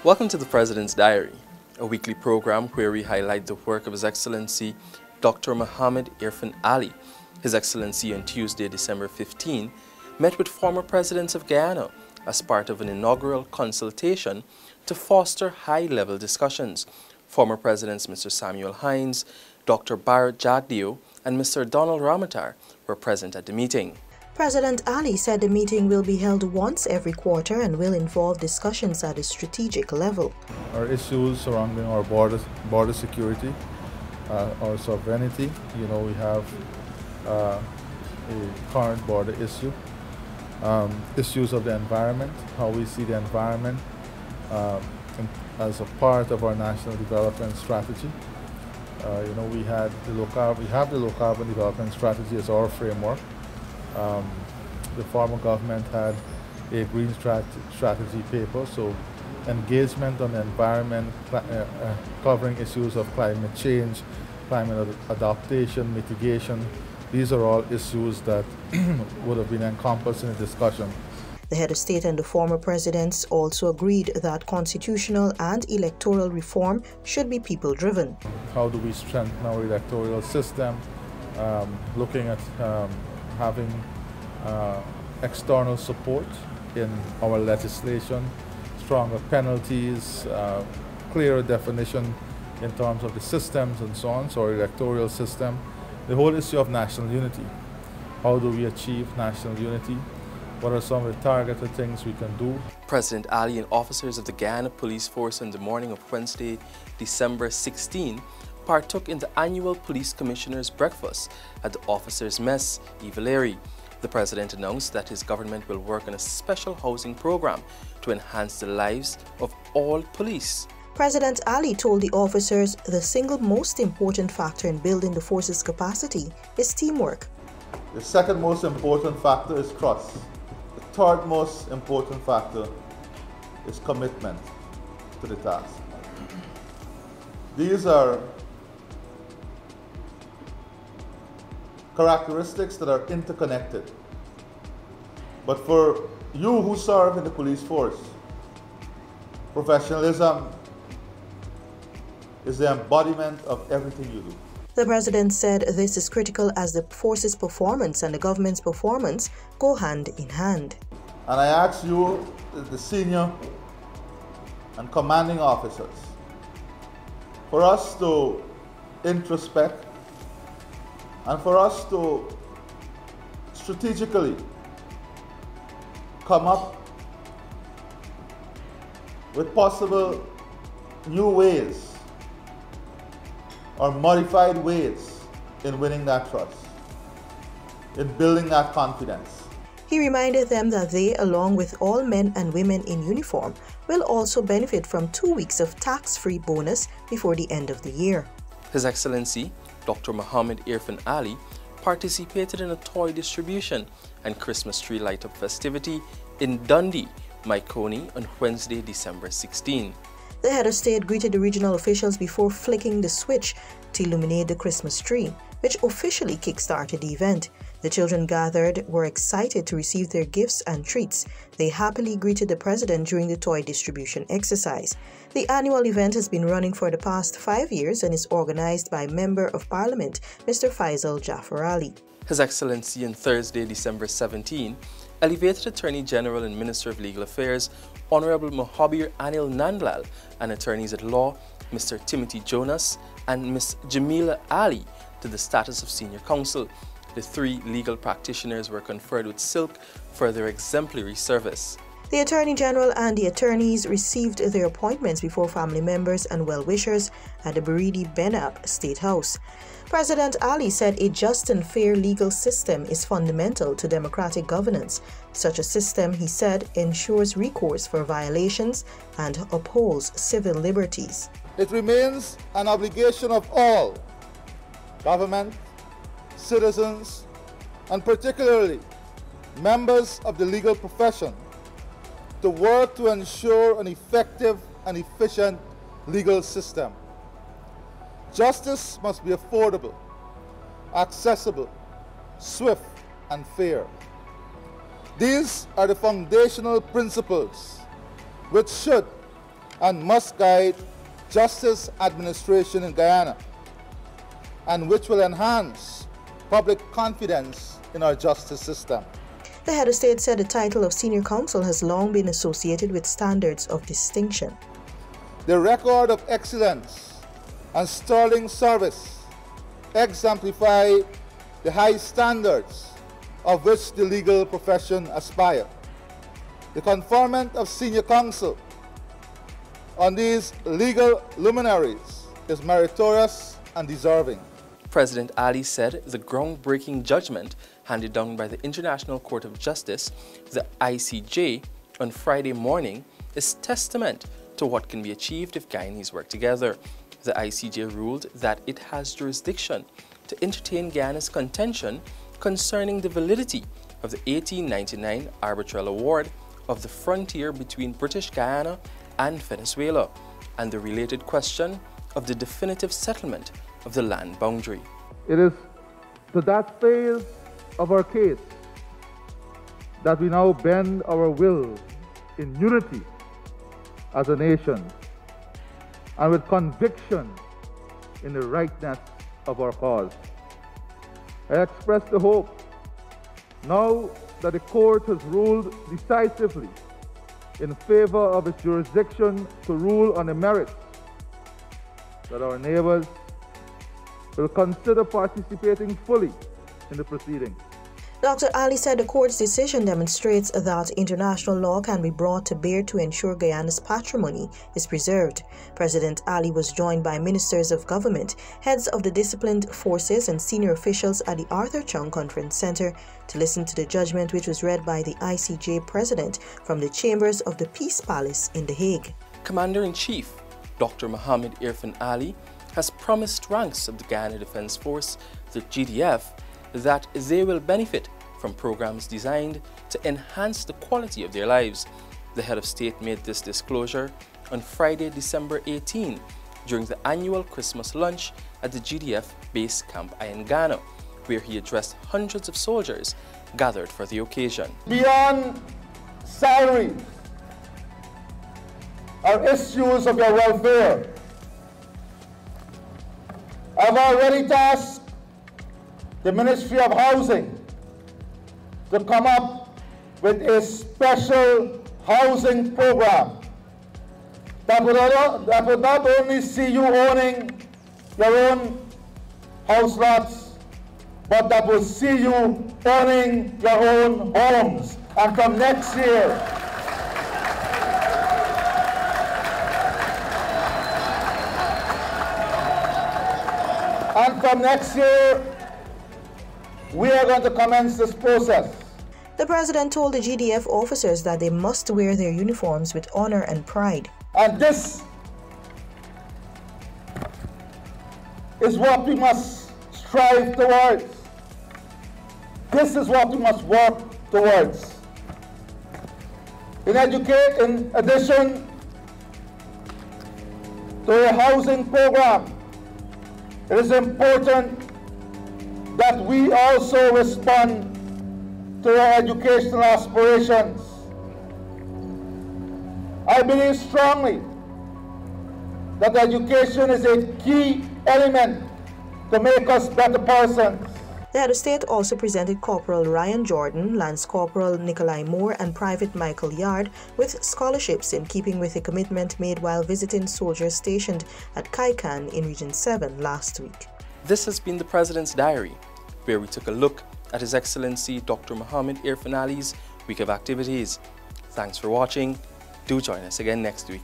Welcome to the President's Diary, a weekly program where we highlight the work of His Excellency Dr. President Irfaan Ali. His Excellency on Tuesday, December 15, met with former presidents of Guyana as part of an inaugural consultation to foster high-level discussions. Former Presidents Mr. Samuel Hines, Dr. Bharat Jagdeo, and Mr. Donald Ramatar were present at the meeting. President Ali said the meeting will be held once every quarter and will involve discussions at a strategic level. Our issues surrounding our border security, our sovereignty. You know, we have a current border issue. Issues of the environment, how we see the environment as a part of our national development strategy. You know, we have the low carbon development strategy as our framework. The former government had a green strategy paper, so engagement on the environment, covering issues of climate change, climate adaptation, mitigation. These are all issues that would have been encompassed in the discussion. The head of state and the former presidents also agreed that constitutional and electoral reform should be people-driven. How do we strengthen our electoral system? Looking at having external support in our legislation, stronger penalties, clearer definition in terms of the systems and so on, so our electoral system. The whole issue of national unity. How do we achieve national unity? What are some of the targeted things we can do? President Ali and officers of the Guyana Police Force on the morning of Wednesday, December 16, partook in the annual Police Commissioners' Breakfast at the Officers' Mess, Evaleri. The President announced that his government will work on a special housing program to enhance the lives of all police. President Ali told the officers the single most important factor in building the force's capacity is teamwork. The second most important factor is trust. The third most important factor is commitment to the task. These are characteristics that are interconnected. But for you who serve in the police force, professionalism is the embodiment of everything you do. The President said this is critical as the force's performance and the government's performance go hand in hand. And I ask you, the senior and commanding officers, for us to introspect and for us to strategically come up with possible new ways or modified ways in winning that trust, in building that confidence. He reminded them that they, along with all men and women in uniform, will also benefit from 2 weeks of tax-free bonus before the end of the year. His Excellency Dr. President Irfaan Ali participated in a toy distribution and Christmas tree light-up festivity in Dundee, Myconii on Wednesday, December 16. The head of state greeted the regional officials before flicking the switch to illuminate the Christmas tree, which officially kick-started the event. The children gathered were excited to receive their gifts and treats. They happily greeted the president during the toy distribution exercise. The annual event has been running for the past 5 years and is organized by Member of Parliament Mr. Irfaan Ali. His Excellency on Thursday, December 17, elevated Attorney General and Minister of Legal Affairs Honorable Mohabir Anil Nandlal and attorneys at law Mr. Timothy Jonas and Ms. Jamila Ali to the status of senior counsel. The 3 legal practitioners were conferred with silk for their exemplary service. The Attorney General and the attorneys received their appointments before family members and well-wishers at the Baridi Benab State House. President Ali said a just and fair legal system is fundamental to democratic governance. Such a system, he said, ensures recourse for violations and upholds civil liberties. It remains an obligation of all government, citizens, and particularly members of the legal profession to work to ensure an effective and efficient legal system. Justice must be affordable, accessible, swift, and fair. These are the foundational principles which should and must guide justice administration in Guyana, and which will enhance public confidence in our justice system. The head of state said the title of senior counsel has long been associated with standards of distinction. The record of excellence and sterling service exemplify the high standards of which the legal profession aspires. The conferment of senior counsel on these legal luminaries is meritorious and deserving. President Ali said the groundbreaking judgment handed down by the International Court of Justice, the ICJ, on Friday morning is testament to what can be achieved if Guyanese work together. The ICJ ruled that it has jurisdiction to entertain Guyana's contention concerning the validity of the 1899 arbitral award of the frontier between British Guyana and Venezuela, and the related question of the definitive settlement of the land boundary. It is to that phase of our case that we now bend our will in unity as a nation and with conviction in the rightness of our cause. I express the hope, now that the court has ruled decisively in favor of its jurisdiction to rule on the merits, that our neighbors will consider participating fully in the proceedings. Dr. Ali said the court's decision demonstrates that international law can be brought to bear to ensure Guyana's patrimony is preserved. President Ali was joined by ministers of government, heads of the disciplined forces, and senior officials at the Arthur Chung Conference Center to listen to the judgment, which was read by the ICJ president from the chambers of the Peace Palace in The Hague. Commander-in-Chief Dr. Mohammed Irfaan Ali has promised ranks of the Guyana Defense Force, the GDF, that they will benefit from programs designed to enhance the quality of their lives. The head of state made this disclosure on Friday, December 18, during the annual Christmas lunch at the GDF base camp in Ghana, where he addressed hundreds of soldiers gathered for the occasion. Beyond salaries are issues of your welfare. I've already tasked the Ministry of Housing to come up with a special housing program that would not only see you owning your own house lots, but that will see you owning your own homes. And from next year, we are going to commence this process. The president told the GDF officers that they must wear their uniforms with honor and pride. And this is what we must strive towards. This is what we must work towards. In addition to a housing program, it is important that we also respond to our educational aspirations. I believe strongly that education is a key element to make us better persons. The head of state also presented Corporal Ryan Jordan, Lance Corporal Nikolai Moore, and Private Michael Yard with scholarships in keeping with a commitment made while visiting soldiers stationed at Kaikan in Region 7 last week. This has been the President's Diary, where we took a look at His Excellency Dr. Mohammed Irfaan Ali's week of activities. Thanks for watching. Do join us again next week.